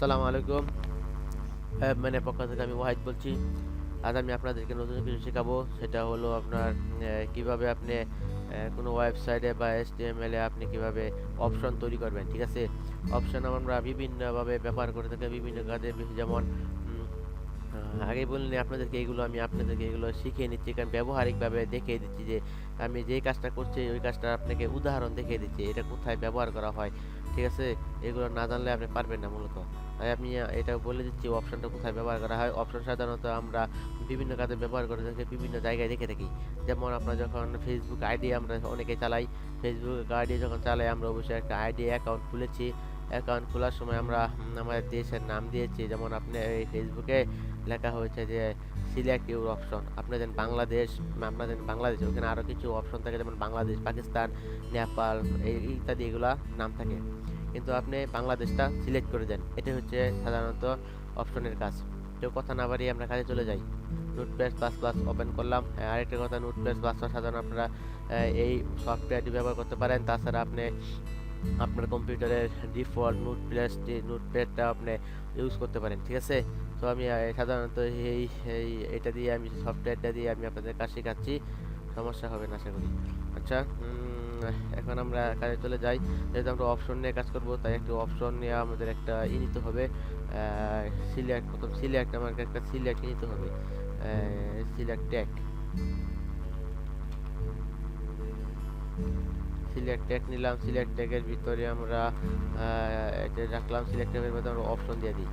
আসসালামু আলাইকুম। মানে পক্ষ থেকে আমি ওয়াহিদ বলছি। আজ আমি আপনাদেরকে নতুন কিছু শেখাবো। সেটা হলো আপনার কিভাবে আপনি কোনো ওয়েবসাইটে বা HTML এ আপনি কিভাবে অপশন তৈরি করবেন। ঠিক আছে? অপশন আমরা বিভিন্নভাবে ব্যবহার করে থাকি বিভিন্ন কাজে যেমন উম, আগেই বলিনি আপনাদেরকে এগুলো আমি আপনাদেরকে এগুলো শিখিয়ে নিচ্ছি, কারণ ব্যবহারিকভাবে দেখিয়ে দিচ্ছি যে আমি যেই কাজটা করছি ওই কাজটা আপনাকে উদাহরণ দেখিয়ে দিচ্ছি এটা কোথায় ব্যবহার করা হয়। ঠিক আছে? এগুলো না জানলে আপনি পারবেন না মূলত। তাই আমি এটা বলে দিচ্ছি অপশনটা কোথায় ব্যবহার করা হয়। অপশন সাধারণত আমরা বিভিন্ন কাজে ব্যবহার করে থাকি, বিভিন্ন জায়গায় দেখে থাকি। যেমন আমরা যখন ফেসবুক আইডি আমরা অনেকে চালাই, ফেসবুক আইডি যখন চালাই আমরা অবশ্যই একটা আইডি অ্যাকাউন্ট খুলেছি। অ্যাকাউন্ট খোলার সময় আমরা আমাদের দেশের নাম দিয়েছি, যেমন আপনি এই ফেসবুকে লেখা হয়েছে যে সিলেক্ট ইউর অপশন, আপনাদের বাংলাদেশ ওখানে আরও কিছু অপশন থাকে, যেমন বাংলাদেশ, পাকিস্তান, নেপাল, এই ইত্যাদি এগুলা নাম থাকে। কিন্তু আপনি বাংলাদেশটা সিলেক্ট করে দেন, এটা হচ্ছে সাধারণত অপশনের কাজ। তো কথা না বাড়িয়ে আমরা কাজে চলে যাই। নোটপ্যাড প্লাস প্লাস ওপেন করলাম। আরেকটা কথা, নোটপ্যাড প্লাস প্লাস সাধারণত আপনারা এই সফটওয়্যারটি ব্যবহার করতে পারেন। তাছাড়া আপনি আপনার কম্পিউটারের ডিফল্ট নোটপ্যাডটা আপনি ইউজ করতে পারেন। ঠিক আছে? তো আমি সাধারণত এই এই এটা দিয়ে আমি সফটওয়্যারটা দিয়ে আমি আপনাদের কাজ শেখাচ্ছি, সমস্যা হবে না আশা করি। আচ্ছা, এখন আমরা কাজে চলে যাই। যেহেতু আমরা অপশন নিয়ে কাজ করব, তাই একটু অপশন নিয়ে আমাদের একটা নিতে হবে। প্রথম সিলেক্ট, আমাকে একটা সিলেক্ট নিতে হবে। সিলেক্ট ট্যাগ, সিলেক্ট ট্যাগ নিলাম। সিলেক্ট ট্যাগের ভিতরে আমরা এটা রাখলাম। সিলেক্ট ট্যাগের ভিতরে আমরা অপশন দিয়ে দিই।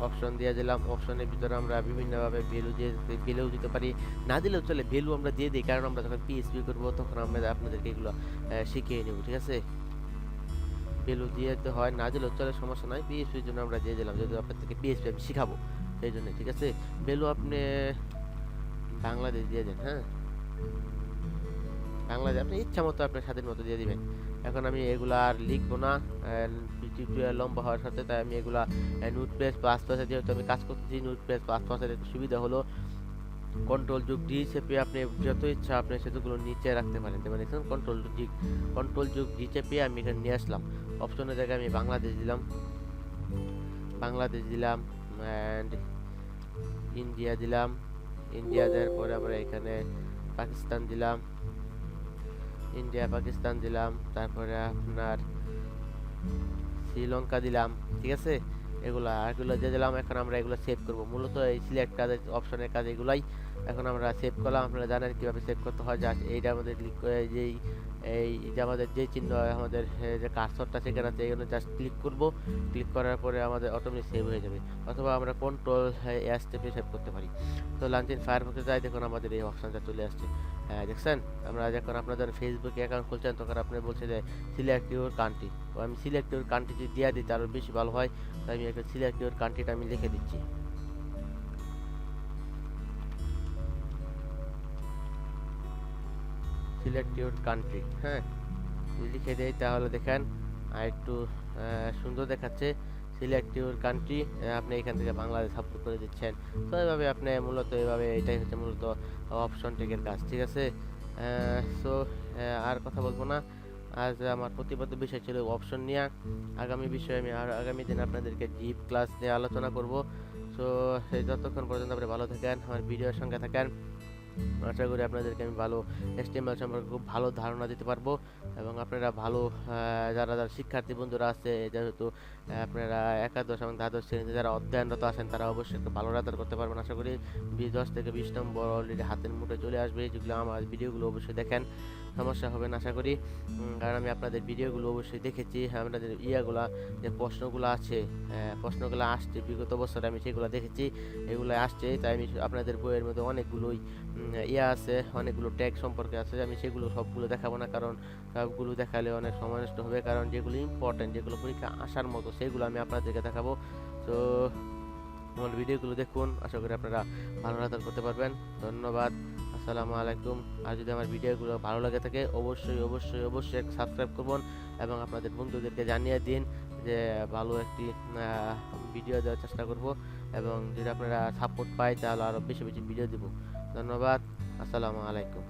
অপশন দিয়ে দিলাম। অপশনের ভিতরে আমরা বিভিন্নভাবে ভ্যালু দিতে পারি, না দিলেও চলে, ভ্যালু আমরা দিয়ে দিই, কারণ আমরা যখন পিএইচপি করবো তখন আমরা আপনাদেরকে এগুলো শিখিয়ে নেব। ঠিক আছে? ভ্যালু দিয়ে দিতে হয়, না দিলেও চলে, সমস্যা নাই। পিএইচপির জন্য আমরা দিয়ে দিলাম, যেহেতু আপনাদেরকে পিএইচপি আমি শিখাবো সেই জন্য। ঠিক আছে? ভ্যালু আপনি বাংলাদেশ দিয়ে দেন। হ্যাঁ, বাংলাদেশ আপনি ইচ্ছা মতো আপনার স্বাধীন মতো দিয়ে দিবেন। এখন আমি এগুলা আর লিখবো না, টিউটোরিয়াল লম্বা হওয়ার সাথে, তাই আমি এগুলা নোটপ্যাড প্লাস প্লাসে যেহেতু আমি কাজ করতেছি, নোটপ্যাড প্লাস প্লাসের একটু সুবিধা হলো কন্ট্রোল যোগ ডি চেপে আপনি যত ইচ্ছা আপনি সেগুলো নিচে রাখতে পারেন। যেমন দেখুন, কন্ট্রোল যোগ ডি চেপে আমি এখানে নিয়ে আসলাম। অপশনের জায়গায় আমি বাংলাদেশ দিলাম অ্যান্ড ইন্ডিয়া দিলাম। ইন্ডিয়া দেওয়ার পরে আমরা এখানে পাকিস্তান দিলাম, ইন্ডিয়া পাকিস্তান দিলাম, তারপরে আপনার শ্রীলঙ্কা দিলাম। ঠিক আছে? এগুলো দিয়ে দিলাম। এখন আমরা এগুলো সেভ করব। মূলত এই সিলেক্ট কাজের অপশনের কাজ এগুলাই। এখন আমরা সেভ করলাম। আপনারা জানেন কিভাবে সেভ করতে হয়। জাস্ট এইটা আমাদের ক্লিক করে এই যে আমাদের যে চিহ্ন, আমাদের যে কার্সরটা সেখানে আছে, এখানে জাস্ট ক্লিক করব। ক্লিক করার পরে আমাদের অটোমেটিক সেভ হয়ে যাবে। অথবা আমরা কন্ট্রোল এস টেপে সেভ করতে পারি। তো লঞ্চ ফায়ারফক্সে যাই, দেখুন আমাদের এই অপশনটা চলে আসছে। দেখছেন? আমরা যখন আপনাদের ফেসবুকে অ্যাকাউন্ট খুলছেন তখন আপনি বলছে যে সিলেক্ট ইউর কান্ট্রি। তো আমি সিলেক্ট ইউর কান্ট্রি যদি দিয়ে দিই আরও বেশি ভালো হয়। তাই আমি একটা সিলেক্ট ইউর কান্ট্রিটা আমি লিখে দিচ্ছি। সিলেক্ট ইউর কান্ট্রি, হ্যাঁ, যদি লিখে দেই তাহলে দেখেন আর একটু সুন্দর দেখাচ্ছে। সিলেক্ট ইউর কান্ট্রি, আপনি এখান থেকে বাংলাদেশ সাপোর্ট করে দিচ্ছেন। তো এইভাবে আপনি মূলত এইভাবে, এটাই হচ্ছে মূলত অপশন টেকের কাজ। ঠিক আছে? সো আর কথা বলবো না। আজ আমার প্রতিপাদ্য বিষয় ছিল অপশন নিয়ে। আগামী বিষয়ে আমি আর আগামী দিন আপনাদেরকে ডিপ ক্লাস নিয়ে আলোচনা করব। সো যতক্ষণ পর্যন্ত আপনি ভালো থাকেন, আমার ভিডিওর সঙ্গে থাকেন। আশা করি আপনাদেরকে আমি ভালো HTML সম্পর্কে খুব ভালো ধারণা দিতে পারবো, এবং আপনারা ভালো যারা যারা শিক্ষার্থী বন্ধুরা আছে, যেহেতু আপনারা একাদশ এবং দ্বাদশ শ্রেণীতে যারা অধ্যয়নরত আছেন তারা অবশ্যই একটা ভালো রেজাল্ট করতে পারবেন আশা করি। 10 থেকে 20 নম্বর অলরেডি হাতের মুঠোয় চলে আসবে। যেগুলো আমার ভিডিওগুলো অবশ্যই দেখেন, সমস্যা হবে না আশা করি। কারণ আমি আপনাদের ভিডিওগুলো অবশ্যই দেখেছি। আপনাদের যে প্রশ্নগুলো আছে, প্রশ্নগুলো আসছে বিগত বছরে, আমি সেগুলো দেখেছি, এগুলো আসছে। তাই আমি আপনাদের বইয়ের মধ্যে অনেকগুলোই আছে, অনেকগুলো ট্যাগ সম্পর্কে আছে। আমি সেগুলো সবগুলো দেখাবো না, কারণ সবগুলো দেখালে অনেক সময় নষ্ট হবে। কারণ যেগুলো ইম্পর্টেন্ট, যেগুলো পরীক্ষা আসার মতো, সেগুলো আমি আপনাদেরকে দেখাবো। তো আমার ভিডিওগুলো দেখুন, আশা করি আপনারা ভালো রেজাল্ট করতে পারবেন। ধন্যবাদ। আসসালামু আলাইকুম। আর যদি আমার ভিডিওগুলো ভালো লাগে থাকে অবশ্যই অবশ্যই অবশ্যই সাবস্ক্রাইব করবেন, এবং আপনাদের বন্ধুদেরকে জানিয়ে দিন যে ভালো একটি ভিডিও দেওয়ার চেষ্টা করব, এবং যদি আপনারা সাপোর্ট পাই তাহলে আরও বেশি বেশি ভিডিও দেব। ধন্যবাদ। আসসালামু আলাইকুম।